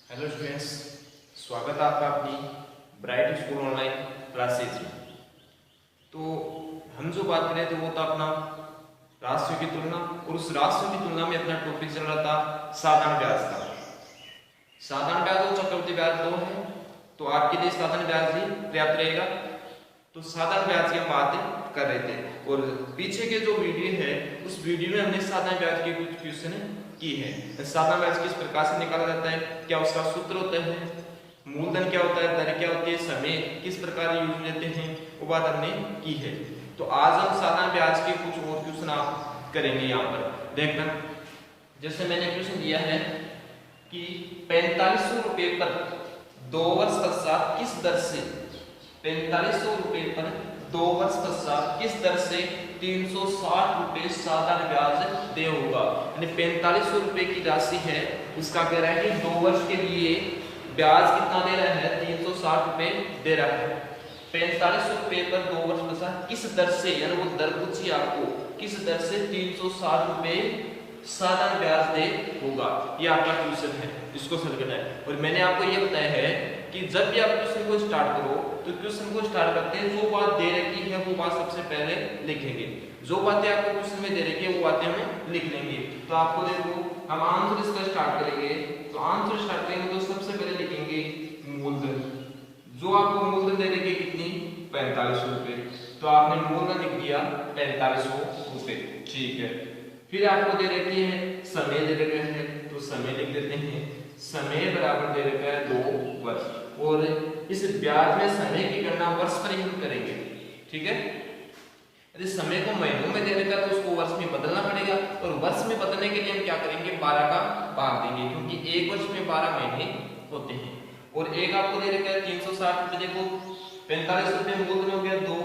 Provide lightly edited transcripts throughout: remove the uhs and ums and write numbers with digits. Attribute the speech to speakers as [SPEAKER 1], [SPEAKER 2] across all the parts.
[SPEAKER 1] Hello students, स्वागत है आपका अपनी ब्राइट स्कूल ऑनलाइन क्लासेज में। तो हम जो बात कर रहे थे वो था अपना राशियों की तुलना, और उस राशियों की तुलना में अपना टॉपिक चल रहा था साधारण ब्याज का। साधारण ब्याज और चक्रवृद्धि ब्याज दो है, तो आपके लिए साधारण ब्याज ही पर्याप्त रहेगा। तो साधारण ब्याज की हम बात कर रहे थे, और पीछे के जो वीडियो है उस वीडियो में हमने साधारण ब्याज के कुछ क्वेश्चन की है। साधारण ब्याज किस प्रकार से निकाला जाता है, क्या उसका सूत्र होता है, मूलधन क्या होता है, दर क्या होती है, समय किस प्रकार यूज लेते हैं, वो बात हमने की है। तो आज हम साधारण ब्याज के कुछ और क्वेश्चन आप करेंगे। यहाँ पर देखना, जैसे मैंने क्वेश्चन दिया है कि 4500 रुपए पर 2 वर्ष पश्चात किस दर से 4500 रुपए पर 2 वर्ष पश्चात किस दर से 360 रुपए साधारण ब्याज दे होगा। यानी 4500 रुपए की राशि है, उसका कह रहा है कि 2 वर्ष के लिए ब्याज कितना दे रहा है, 360 रुपए दे रहा है। 4500 रुपए पर 2 वर्ष पश्चात किस दर से, यानी वो दर पूछिए आपको, किस दर से 360 रुपए साधारण ब्याज दे होगा। ये आपका क्वेश्चन है, इसको सॉल्व करना है। और मैंने आपको ये बताया है कि जब भी आप क्वेश्चन को स्टार्ट करो तो क्वेश्चन को स्टार्ट करते हैं जो बात दे रखी है वो बात सबसे पहले लिखेंगे। जो बातें आपको क्वेश्चन में दे रखी है वो बातें हमें लिख लेंगे। तो आपको देखो, हम आंसर इसका स्टार्ट करेंगे, तो आंसर स्टार्ट करेंगे तो सबसे पहले लिखेंगे मूलधन। जो आपको मूलधन दे रखी है कितनी, 4500 रुपए, तो आपने मूलधन लिख दिया 4500 रुपए, ठीक है। फिर आपको दे रखी है समय दे रखा है, तो समय लिख देते हैं, समय बराबर दे रखा है 2 वर्ष, और इस ब्याज में समय की गणना वर्ष पर ही हम करेंगे, ठीक है। यदि समय को महीनों में दे रखा है तो उसको वर्ष में बदलना पड़ेगा, और वर्ष में बदलने के लिए हम क्या करेंगे, 12 का भाग देंगे, क्योंकि एक वर्ष में 12 महीने होते हैं। और एक आपको दे रखा है 360 रुपए, देखो 4500 रुपए मूलधन हो गया, 2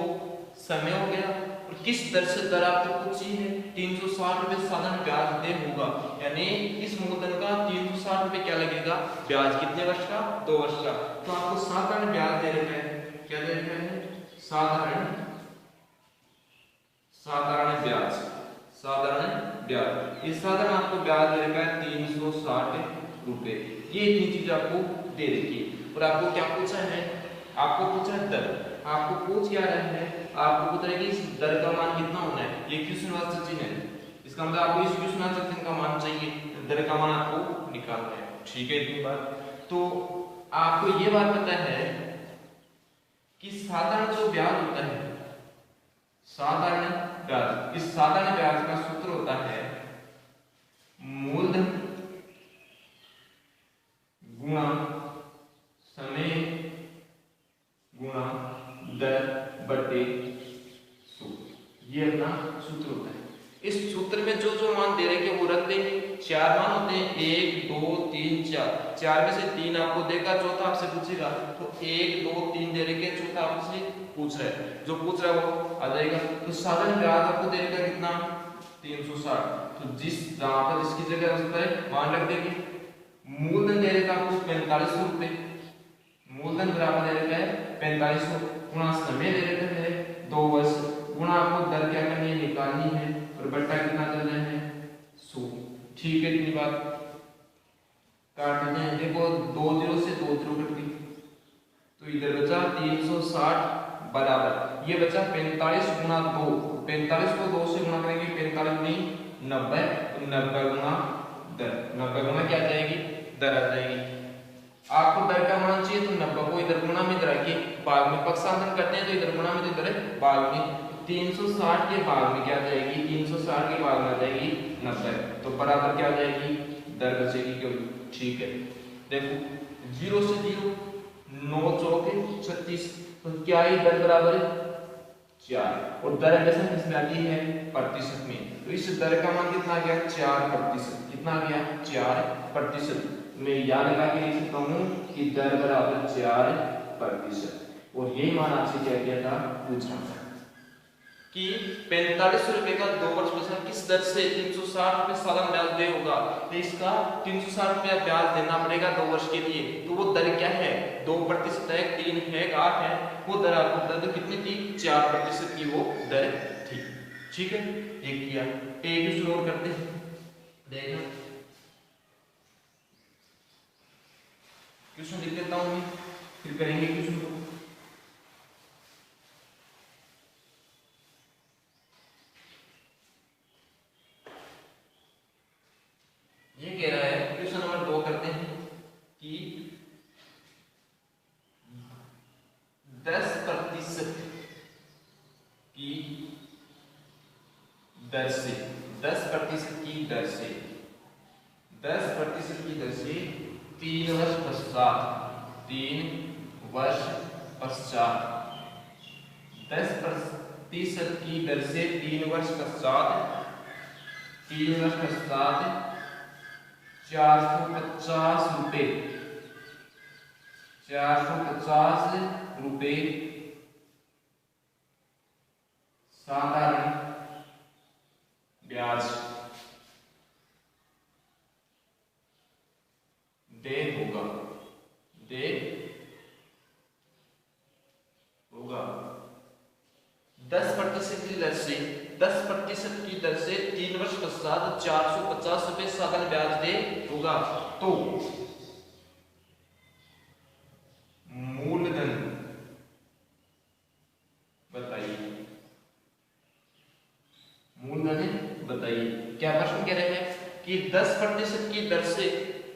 [SPEAKER 1] समय हो गया, और किस दर से दर आपको पूछी है, 360 रुपए साधारण ब्याज दे होगा। यानी इस मूलधन का 360 रुपए क्या लगेगा, ब्याज कितने वर्ष का, 2 वर्ष का। तो आपको साधारण ब्याज दे रखा है, क्या दे रखा है, साधारण ब्याज, साधारण ब्याज। इस साधारण आपको ब्याज दे रखा है 360 रुपए। ये इतनी चीज आपको दे रखी है। और आपको क्या पूछा है, आपको पूछा है दर, आपको पूछ क्या रहा है, आपको पता है कि इस दर का मान कितना होना है। ये क्वेश्चन वाला चिन्ह है, इसका मतलब आपको इस क्वेश्चन वाला चिन्ह का मान चाहिए, दर का मान आपको निकालना है, ठीक है। इतनी बात। तो आपको ये बात पता है कि साधारण जो ब्याज होता है, साधारण ब्याज, इस साधारण ब्याज का सूत्र होता है मूलधन गुणा समय गुणा दर बटे सूत्र, ये अपना सूत्र होता है। इस सूत्र में जो जो मान दे रहे हैं वो रख देंगे। 4 मान होते हैं, 1 2 3 4, 4 में से 3 आपको देगा, चौथा आपसे पूछेगा, तो 1 2 3 दे रहे, चौथा आपसे पूछ रहा है, जो पूछ रहा है वो आ जाएगा। तो साधारण ब्याज आपको दे रखा कितना, 360, तो जिस जहां पर जिसकी जगह उस पर मान रख देंगे। मूलधन दे रखा आपको 4500 रुपए, मूलधन बराबर दे रखा है 4500, गुणा समय दे रखा है 2 वर्ष, गुणा आपको दर क्या करनी है, निकालनी है, और बट्टा कितना करना है, 100, ठीक है। इतनी बात काट देते हैं, देखो 2 0 से 2 0 कट गई, तो इधर बचा 360 बराबर, ये बचा 45 गुणा 2, 45 को 2 से गुणा करेंगे, 45 नहीं 90, 90 गुणा दर, 90 गुणा क्या आ जाएगी, दर आ जाएगी। आपको दर का मान चाहिए तो 90 को इधर गुणा में रखिए, भाग में पक्षांतर करते हैं तो इधर गुणा में, तो इधर भाग में। 360 के भाग में क्या आ जाएगी, 360 के भाग में आ जाएगी 90, तो बराबर क्या आ जाएगी, दर बचेगी क्यों, ठीक है। देखो 0 से 0, 9 चौके 36, तो क्या ही दर बराबर है 4, और दर हमेशा किसमें आती है, प्रतिशत में। तो इस दर का मान कितना आ गया, 4%, कितना आ गया, 4%। मैं याद लगा के लिख सकता हूं कि दर बराबर 4%, और यही मान आपसे क्या किया था, पूछा था कि 4500 रुपए का 2 वर्ष पश्चात किस दर से 360 रुपए साधारण ब्याज दे होगा। तो इसका 360 रुपया ब्याज देना पड़ेगा 2 वर्ष के लिए। तो वो दर क्या है, 2% है, 3 है, 8 है, वो दर आपको दर कितनी थी, 4% की वो दर थी, ठीक है। एक किया, एक ही और करते हैं, देखना करेंगे क्वेश्चन को। ये कह रहा है क्वेश्चन नंबर 2 करते हैं कि 10% की दर से 10% की दर से 10% की दर से 3 वर्ष पश्चात 10% की दर से 3 वर्ष पश्चात 450 रुपए साधारण ब्याज दे होगा 10% की दर से 10% की दर से 3 वर्ष पश्चात 450 रुपए साधारण ब्याज दे होगा। तो मूलधन बताइए, क्या प्रश्न कह रहे हैं कि 10% की दर से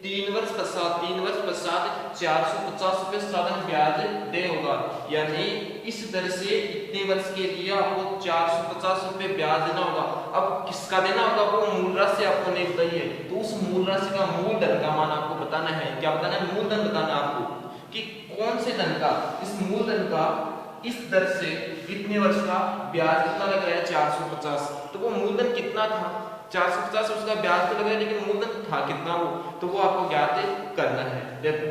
[SPEAKER 1] 3 वर्ष पश्चात 450 रुपए साधारण ब्याज दे होगा, यानी इस दर से इतने वर्ष के लिए आपको 450 रुपए ब्याज देना होगा। अब किसका देना होगा, वो मूल राशि आपको नहीं बताई है, तो उस मूल राशि का मूलधन का मान आपको बताना है। क्या बताना है, मूलधन बताना है आपको कि कौन से धन का, इस मूलधन का इस दर से इतने वर्ष का ब्याज कितना लग रहा है 450, तो वो मूलधन कितना था 450, उसका ब्याज तो लग रहा है लेकिन मूलधन था कितना वो, तो वो आपको ज्ञात करना है। देखो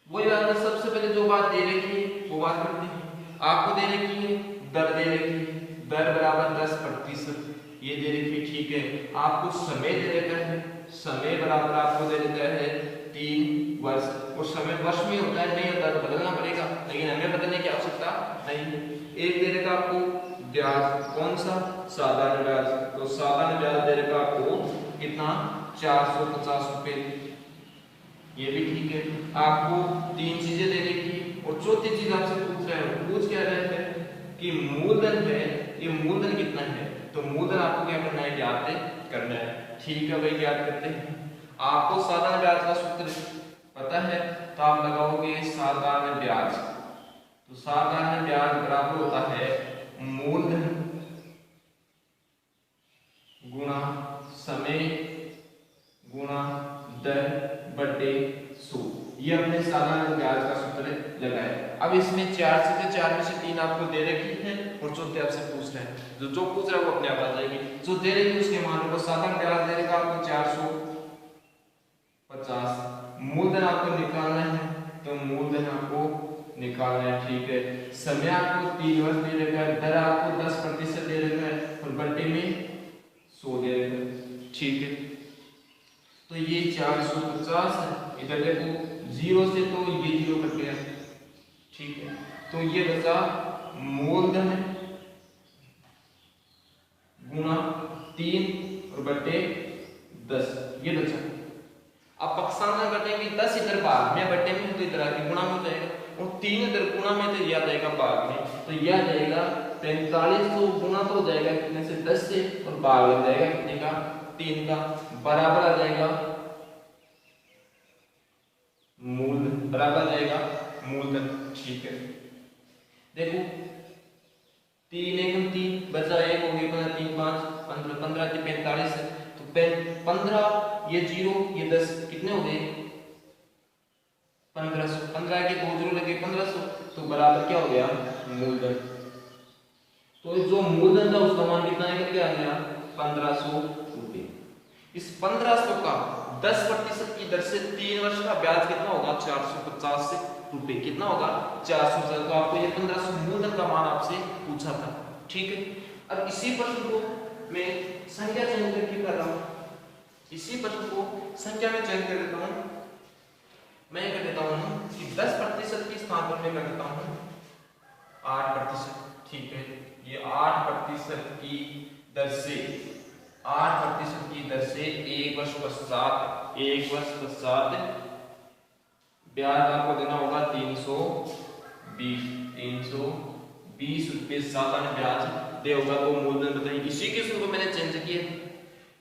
[SPEAKER 1] वही बात है, सबसे पहले जो बात दे रखी है वो बात करते हैं। आपको दे रखी है दर, दे रखी है दर बराबर 10%, ये दे रखी है, ठीक है। आपको समय दे रखा है, समय बराबर आपको दे रखा है 3 वर्ष, और समय वर्ष में होता है, नहीं होता तो बदलना पड़ेगा, लेकिन हमें बदलने की आवश्यकता नहीं। एक दे रखा आपको ब्याज, कौन सा, साधारण ब्याज, तो साधारण ब्याज दे रखा आपको कितना 450 रुपए, ये भी ठीक है। आपको 3 चीजें दे रखी, और चौथी चीज आपसे पूछ रहा है, पूछ क्या रहे हैं कि मूलधन है, ये मूलधन कितना है, तो मूलधन आपको क्या करना है, ज्ञात करना है। ठीक है भाई, ज्ञात करते हैं। आपको साधारण ब्याज का सूत्र पता है, तो आप लगाओगे साधारण ब्याज, तो साधारण ब्याज बराबर होता है मूलधन गुणा समय गुणा दर बटे 100, ये हमने साधारण ब्याज का सूत्र लगाया। अब इसमें 4 में से 3 आपको दे रखी है, और चौथे आपसे पूछ रहे हैं, जो पूछ रहा है वो अपने आप आ जाएगी, जो दे रही है उसके मान को। साधारण ब्याज दे रखा आपको 450, मूलधन आपको निकालना है, तो मूलधन आपको निकालना है, ठीक है। समय आपको 3 वर्ष दे रखा है, दर आपको 10% दे रखा है, और बट्टे में 100 दे रखा है, ठीक है। तो ये 450 है, इधर देखो 0 से तो ये 0 कट गया, ठीक है। तो ये बचा मूलधन गुणा 3 और बट्टे 10, ये बचा। अब पक्षांतर करेंगे 10 इधर भाग में, बट्टे में तो इधर आके गुणा में हो जाएगा, और 3 इधर गुणा में तो यह आ जाएगा भाग में, तो यह आ जाएगा 45, तो गुणा तो हो जाएगा कितने से 10 से, और भाग लग जाएगा कितने का 3 का, बराबर आ जाएगा मूलधन, बराबर आ जाएगा मूलधन, ठीक है। देखो 3 एकम 3 बचा 1 हो गया, 3 5 15 15 के 45 है, तो 15 ये 0 ये 10 कितने हो गए 1500, 15 के 2 0 लगे 1500, तो बराबर क्या हो गया मूलधन। तो जो मूलधन था उसका मान कितना निकल के आ गया 1500 रुपए। इस 1500 का 10% की दर से 3 वर्ष का ब्याज कितना होगा 450 रुपए, कितना होगा 450। तो आपको ये 1500 मूलधन का मान आपसे पूछा था, ठीक है। अब इसी प्रश्न को मैं संख्या चेंज करके कर रहा हूं, इसी प्रश्न को संख्या में चेंज कर देता हूं, मैं कर देता हूं कि 10% के स्थान पर मैं कर देता हूं 8%, ठीक है। ये 8% की दर से 8% की दर से 1 वर्ष पश्चात ब्याज आपको देना होगा 320 रुपये सालाना ब्याज दे होगा। तो मूलधन बताइए। इसी क्वेश्चन को मैंने चेंज किया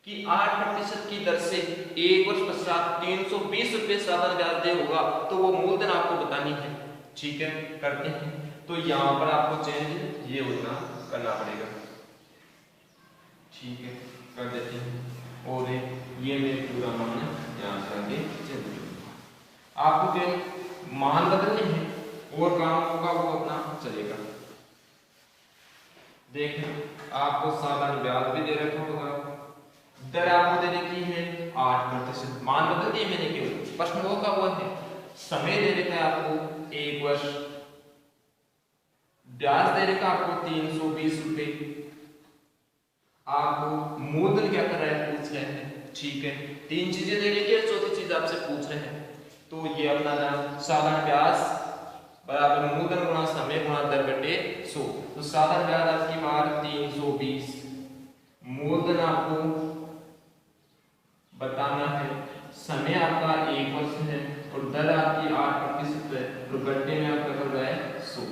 [SPEAKER 1] कि 8% की दर से 1 वर्ष पश्चात 320 रुपये सालाना ब्याज दे होगा, तो वो मूलधन आपको बतानी है। ठीक है, करते हैं। तो यहाँ पर आपको चेंज ये होना करना पड़ेगा। ठीक है, कर देते हैं। और ये मेरे पूरा मान यहाँ से आगे चेंज आपको जो मान बदलने हैं और काम होगा वो अपना चलेगा। देखें, आपको सालाना ब्याज भी दे रखा होगा, दर आपको दे रखी है 8%। मान बदल दिए मैंने, केवल प्रश्न वो का हुआ है। समय दे रखा है आपको 1 वर्ष, ब्याज दे रखा आपको 320 रुपए। आपको मूलधन क्या कर रहा है, पूछ रहे हैं। ठीक है, 3 चीजें दे रखी है, चौथी चीज आपसे पूछ रहे हैं। तो ये अपना सालाना ब्याज बराबर मूलधन गुणा समय गुणा दर बटे 100। तो सालाना ब्याज आपकी बार 320, मूलधन आपको बताना है, समय आपका 1 वर्ष है और दर आपकी 8% है और बट्टे में आपका कर रहा है 100।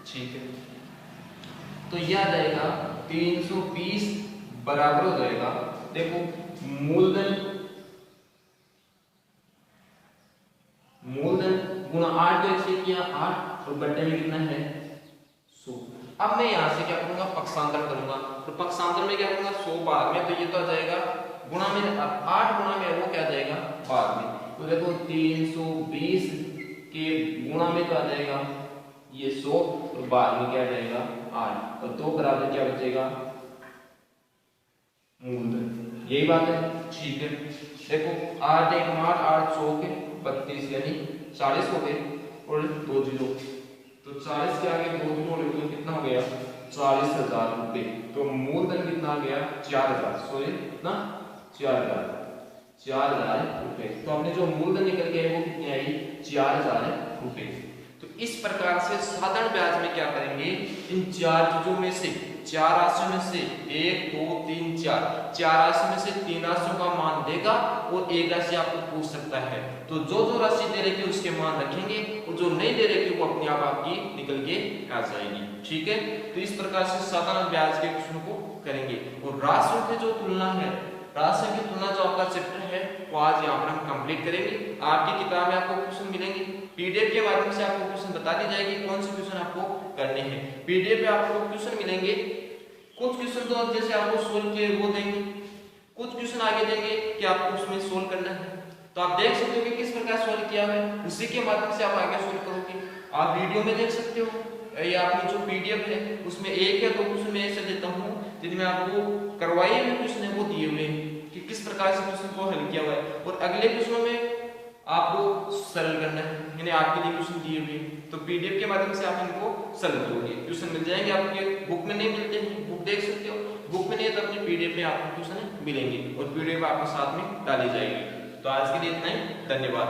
[SPEAKER 1] ठीक है, तो यह आ जाएगा 320 बराबर हो जाएगा, देखो मूलधन गुणा 8 को ऐसे किया 8 और बट्टे में कितना है 100। अब मैं यहां से क्या करूंगा, पक्षांतर करूंगा। तो पक्षांतर में क्या करूंगा, 100 भाग में, तो ये तो आ जाएगा गुणा में 8 गुणा में वो क्या आ जाएगा भाग में। तो देखो 320 के गुणा में तो आ जाएगा ये 100 और भाग में क्या आ जाएगा 8 और 2 बराबर क्या बचेगा मूलधन। यही बात है। ठीक है, देखो 8 1 8 8 चौके 32 यानी 40 हो गए और 2 जीरो, तो 40 के आगे 2 जीरो और तो कितना हो गया 40,000 रुपए। तो मूलधन कितना आ गया 4000, सॉरी ना 4000 रुपए। तो हमने जो मूलधन निकल के वो कितनी आई 4000 रुपए। तो इस प्रकार से साधारण ब्याज में क्या करेंगे, इन 4 चीजों में से 4 राशियों में से 1 2 3 4 राशियों में से 3 राशियों का मान देगा और एक राशि आपको पूछ सकता है। तो जो राशि दे रखी है उसके मान रखेंगे और जो नहीं दे रखी वो अपने आप आपकी निकल के आ जाएगी। ठीक है, तो इस प्रकार से साधारण ब्याज के क्वेश्चन को करेंगे। और राशियों की जो तुलना है, राशियों की तुलना जो आपका चैप्टर है वो आज यहाँ पर हम कंप्लीट करेंगे। आपकी किताब में आपको क्वेश्चन मिलेंगे, पीडीएफ के माध्यम से आपको क्वेश्चन बता दी जाएगी कौन से क्वेश्चन आपको करने हैं। पीडीएफ पे आपको क्वेश्चन मिलेंगे, कुछ क्वेश्चन तो जैसे आपको सोल्व किए वो देंगे, कुछ क्वेश्चन आगे देंगे कि आपको उसमें सोल्व करना है। तो आप देख सकते हो कि किस प्रकार सोल्व किया है, उसी के माध्यम से आप आगे सोल्व करोगे। आप वीडियो में देख सकते हो या आपकी जो पीडीएफ है उसमें 1 या 2 क्वेश्चन मैं ऐसे देता हूँ जिनमें आपको करवाए हुए क्वेश्चन है वो दिए हुए हैं कि किस प्रकार से क्वेश्चन को हल किया हुआ है, और अगले क्वेश्चनों में आपको सरल करना है, यानी आपके लिए क्वेश्चन दिए हुए। तो पीडीएफ के माध्यम से आप इनको सरल करोगे, क्वेश्चन मिल जाएंगे आपके। बुक में नहीं मिलते हैं, बुक देख सकते हो, बुक में नहीं है तो अपनी पीडीएफ में आपको क्वेश्चन मिलेंगे और पीडीएफ आपके साथ में डाली जाएगी। तो आज के लिए इतना ही, धन्यवाद।